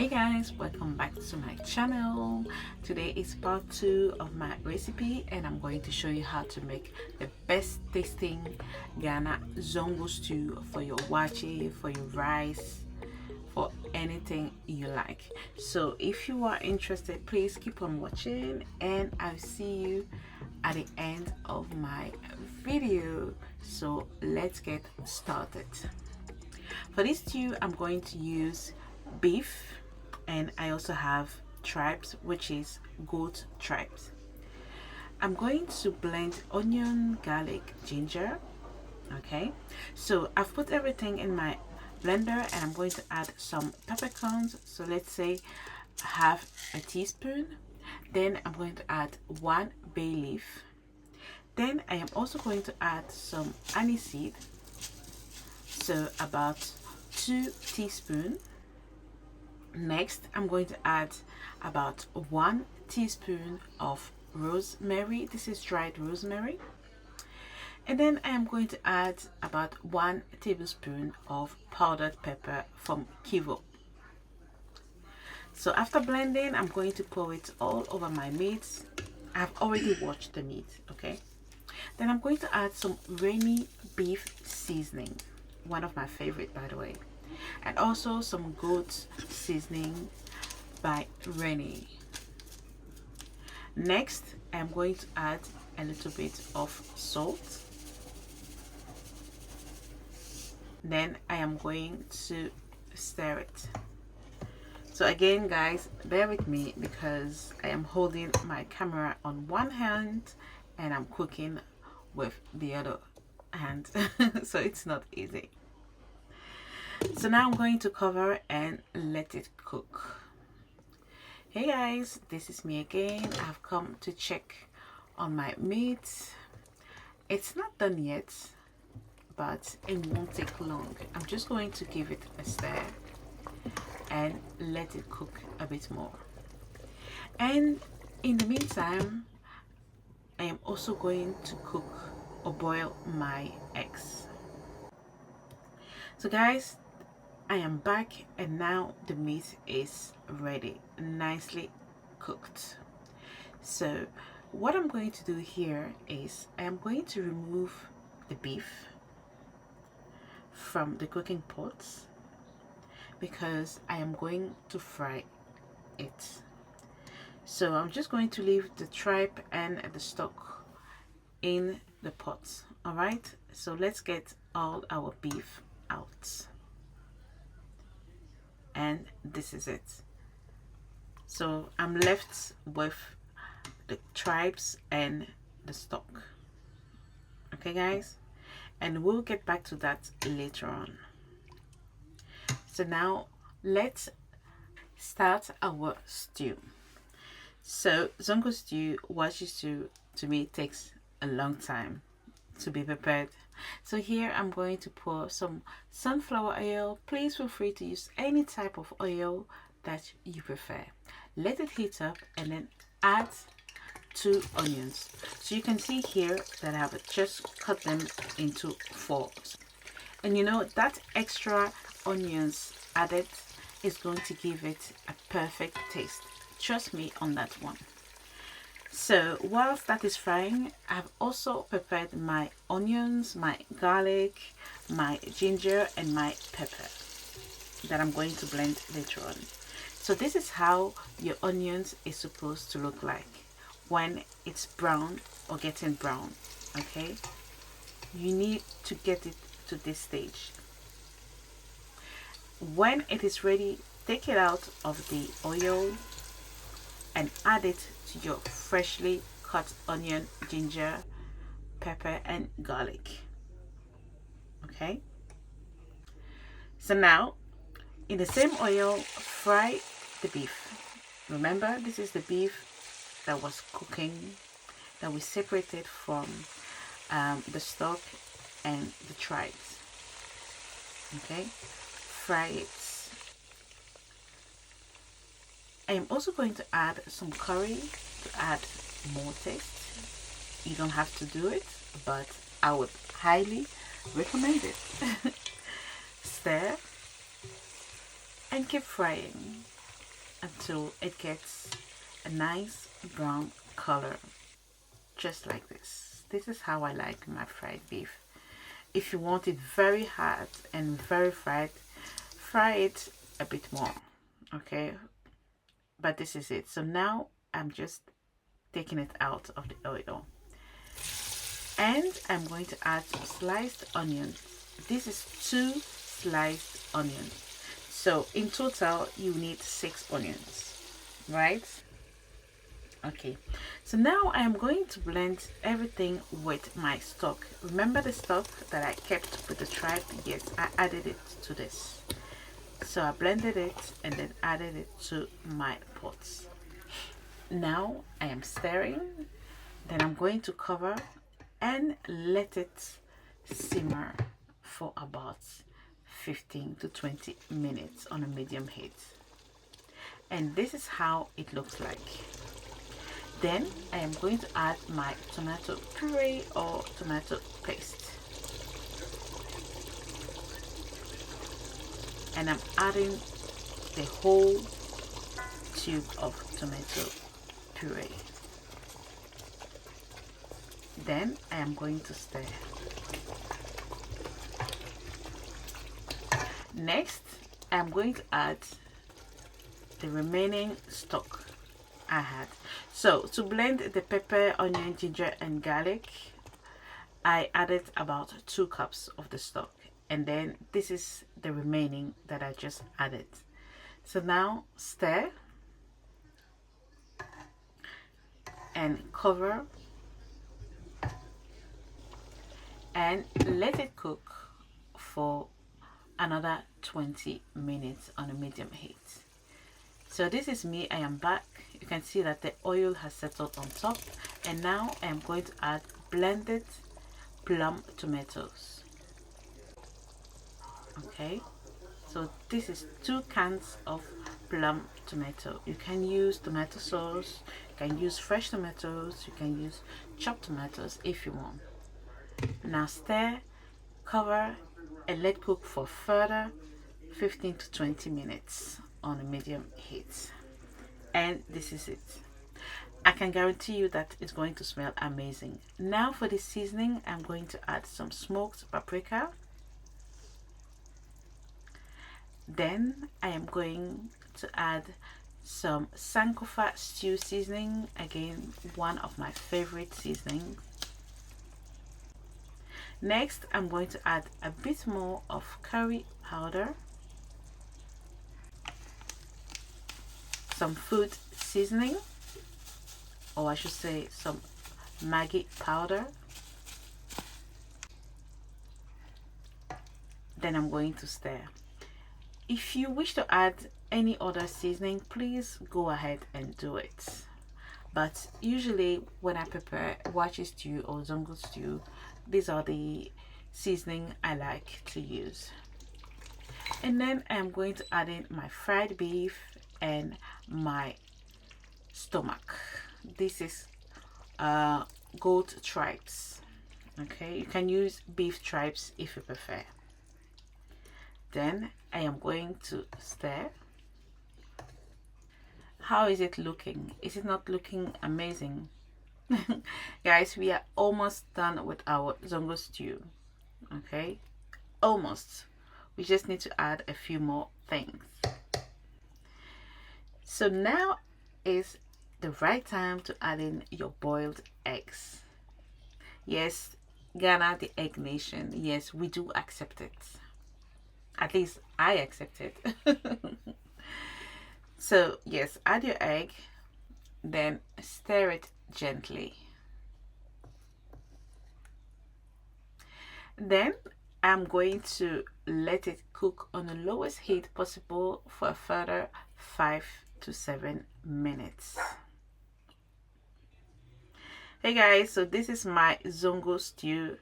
Hey guys, welcome back to my channel. Today is part 2 of my recipe and I'm going to show you how to make the best tasting Ghana Zongo Stew for your waakye, for your rice, for anything you like. So if you are interested, please keep on watching and I'll see you at the end of my video. So let's get started. For this stew, I'm going to use beef, and I also have tribes, which is goat tribes. I'm going to blend onion, garlic, ginger. Okay, so I've put everything in my blender and I'm going to add some peppercorns. So let's say half a teaspoon. Then I'm going to add 1 bay leaf. Then I am also going to add some aniseed, so about 2 teaspoons. Next, I'm going to add about 1 teaspoon of rosemary. This is dried rosemary. And then I am going to add about 1 tablespoon of powdered pepper from Kivo. So after blending, I'm going to pour it all over my meat. I've already washed the meat, okay? Then I'm going to add some rainy beef seasoning, one of my favorite, by the way, and also some goat seasoning by Rennie. Next, I'm going to add a little bit of salt. Then I am going to stir it. So again, guys, bear with me because I am holding my camera on one hand and I'm cooking with the other hand, so it's not easy. So now I'm going to cover and let it cook. Hey guys, this is me again. I've come to check on my meat. It's not done yet, but it won't take long. I'm just going to give it a stir and let it cook a bit more. And in the meantime, I am also going to cook or boil my eggs. So guys, I am back and now the meat is ready, nicely cooked. So what I'm going to do here is I am going to remove the beef from the cooking pot because I am going to fry it. So I'm just going to leave the tripe and the stock in the pot. All right, so let's get all our beef out. And this is it. So I'm left with the tribes and the stock. Okay guys, and we'll get back to that later on. So now let's start our stew. So Zongo stew, waakye stew, to me takes a long time to be prepared. So here I'm going to pour some sunflower oil. Please feel free to use any type of oil that you prefer. Let it heat up and then add 2 onions. So you can see here that I have just cut them into 4. And you know that extra onions added is going to give it a perfect taste. Trust me on that one. So whilst that is frying, I've also prepared my onions, my garlic, my ginger and my pepper that I'm going to blend later on. So this is how your onions is supposed to look like when it's brown or getting brown. Okay, you need to get it to this stage. When it is ready, take it out of the oil and add it to your freshly cut onion, ginger, pepper and garlic. Okay, so now in the same oil, fry the beef. Remember, this is the beef that was cooking, that we separated from the stock and the tribes. Okay, fry it. I am also going to add some curry to add more taste. You don't have to do it, but I would highly recommend it. Stir and keep frying. until it gets a nice brown color, just like this. This is how I like my fried beef. If you want it very hot and very fried, fry it a bit more, okay? But this is it. So now I'm just taking it out of the oil, and I'm going to add some sliced onions. This is 2 sliced onions, so in total you need 6 onions, right? Okay, so now I am going to blend everything with my stock. Remember the stock that I kept with the tribe? Yes, I added it to this. So I blended it and then added it to my pots. Now I am stirring. Then I'm going to cover and let it simmer for about 15 to 20 minutes on a medium heat. And this is how it looks like. Then I am going to add my tomato puree or tomato paste. And I'm adding the whole tube of tomato puree. Then I am going to stir. Next, I am going to add the remaining stock I had. So to blend the pepper, onion, ginger and garlic, I added about 2 cups of the stock, and then this is the remaining that I just added. So now stir and cover and let it cook for another 20 minutes on a medium heat. So this is me. I am back. You can see that the oil has settled on top, and now I am going to add blended plum tomatoes. Okay, so this is 2 cans of plum tomato. You can use tomato sauce, you can use fresh tomatoes, you can use chopped tomatoes if you want. Now stir, cover and let cook for further 15 to 20 minutes on a medium heat. And this is it. I can guarantee you that it's going to smell amazing. Now for the seasoning, I'm going to add some smoked paprika. Then I am going to add some sankofa stew seasoning, again one of my favorite seasonings. Next I'm going to add a bit more of curry powder, some food seasoning, or I should say some maggi powder. Then I'm going to stir. If you wish to add any other seasoning, please go ahead and do it. But usually when I prepare Waakye stew or Zongo stew, these are the seasoning I like to use. And then I'm going to add in my fried beef and my stomach. This is goat tripes. Okay, you can use beef tripes if you prefer. Then I am going to stir. How is it looking? Is it not looking amazing? Guys, we are almost done with our Zongo stew. Okay, almost. We just need to add a few more things. So now is the right time to add in your boiled eggs. Yes, Ghana, the egg nation. Yes, we do accept it. At least I accept it. So yes, add your egg, then stir it gently. Then I'm going to let it cook on the lowest heat possible for a further 5 to 7 minutes. Hey guys, so this is my Zongo stew.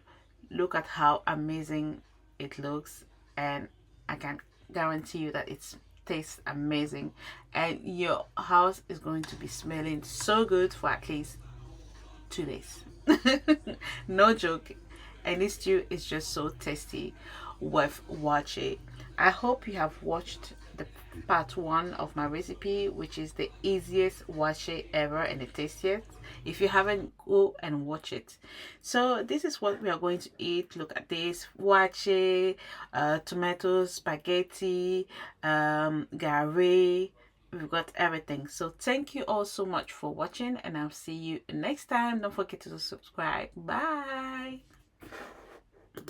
Look at how amazing it looks, and I can guarantee you that it tastes amazing, and your house is going to be smelling so good for at least 2 days. No joke. And this stew is just so tasty with waakye. I hope you have watched the part 1 of my recipe, which is the easiest waakye ever and the tastiest. If you haven't, go and watch it. So this is what we are going to eat. Look at this: waakye, tomatoes, spaghetti, gare. We've got everything. So thank you all so much for watching, and I'll see you next time. Don't forget to subscribe. Bye.